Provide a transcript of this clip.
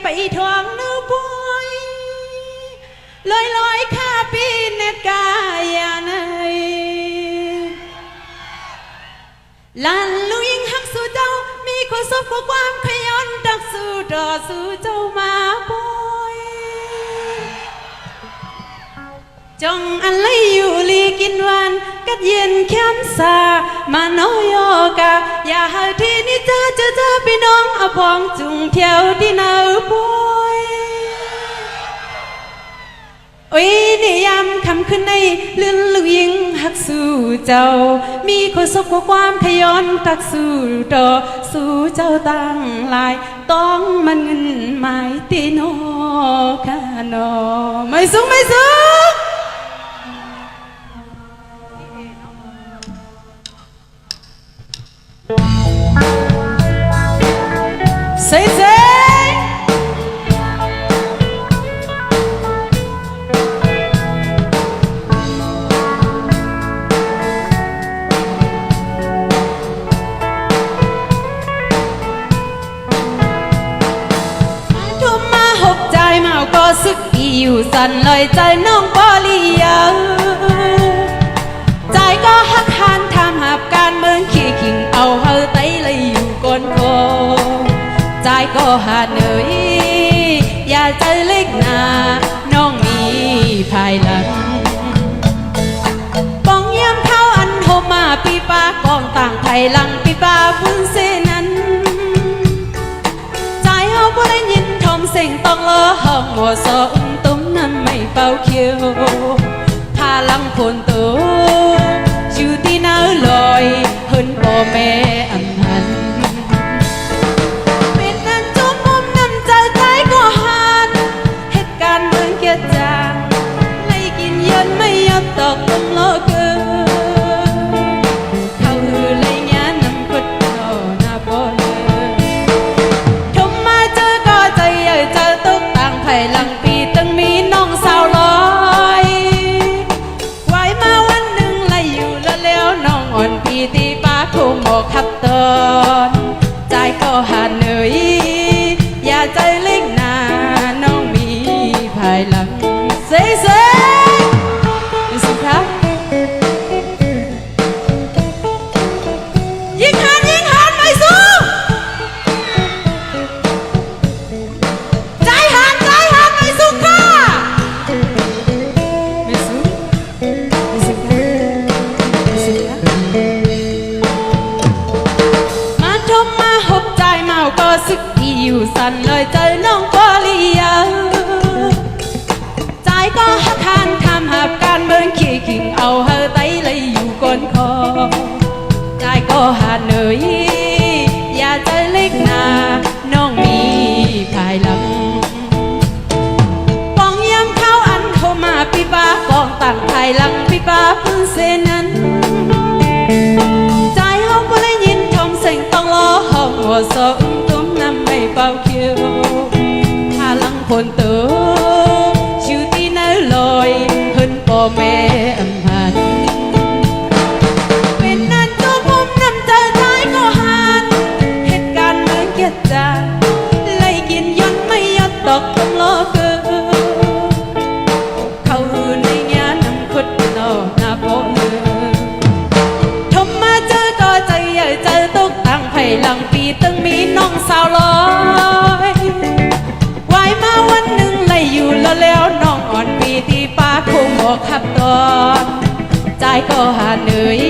ไปทวงนื้อปวยลอยข้าปีเนตกายาในลันลุยิงหักสู่เจ้ามีคนสบกับความขยันดักสู่ดอสู่เจ้ามาปวยจงอันเลยอยู่ลีกินวันกัดเย็นแค้นสามาโนโยกะอย่าหาที่นี่เจอพี่น้องเอาพองจุงเที่ยวที่นาปวยโอ้ยนิยามคำขึ้นในลื่นลุยิงหักสู่เจ้ามีคนสบกับความขยันตักสู่ดอสู่เจ้าตั้งลายต้องมันเงินหมายตีโนคาโนไม่สูงเซ่ก็สึกอีอยู่สั่นเลยใจน้องบ่เลียวใจก็หักหันทำหับการเมืองขี้ขิงเอาเฮาไตเลยอยู่ก้นโคใจก็หาเหนื่อยอย่าใจเล็กนาน้องมีภายหลังป้องเยี่ยมเท้าอันโฮมาปีป้ากองต่างภายหลังปีป้าฟุ้นเสนั้นใจเฮาบ่ได้ยินทอมเสียงต้องเลอห้องหัวโซตุ้มน้ำไม่เป่าเขียวพาลังพลตัวอยู่ที่น้าลอยเฮินพ่อแม่อันหันเป็นนั่นจุ่มมุมน้ำใจใจก็หันเหตุการณ์เมืองเกียรจางไล่กินยันไม่ยอมตอกต้องโลกเขาหือไล่ยาน้ำกดนอหน้าบ่เลยทมมาเจอก็ใจใหญ่เจอตุ๊กต่างไผ่หลังปีตึงมีน้องสาวลอยไว้มาวันหนึ่งไล่อยู่แล้วน้องอ่อนพี่ตีป้าคงบอกขับตอนใจก็หันเหนื่อยอย่าใจเล็กนาน้องมีภายหลังเซ่ดูสิครับยิงหันไม่สู้ใจหันไม่สู้ค่ะไม่สู้มาทมมาหบใจเมาก็สึกอีอยู่สั่นเลยใจน้องก็เลียวใจก็หักหันทำหับการเมืองขี้ขิงเอาเฮาไตเลยอยู่ก้นคอใจก็หาเหนื่อยอย่าใจเล็กนาน้องมีภายหลังป้องย้ำเข้าอันเข้ามาปีป้ากองต่างภายหลังปีป้าพื้นเสนั้นใจเฮาบ่ได้ยินทอมเสียงต้องล้อห้องหัวโซตุ้มน้ำไม่เป่าเขียวพาลังพลตัวอยู่ที่น้าลอยเฮินพ่อแม่อำหันเป็นนั่นจุ่มมุมน้ำใจใจก็หันเหตุการณ์เมืองเกียรจางไล่กินยันไม่ยอดตอกต้องล้อเกินเขาหือในงานน้ำคุดนอหน้าโบเลยทมมาเจอก็ใจใหญ่ใจตกตั้งไผ่หลังปีตึงมีน้องสาวลอยไว้มาวันหนึ่งไล่อยู่แล้วน้องอ่อนปีที่ป้าคงบอกขับตอนใจก็หาเหนื่อย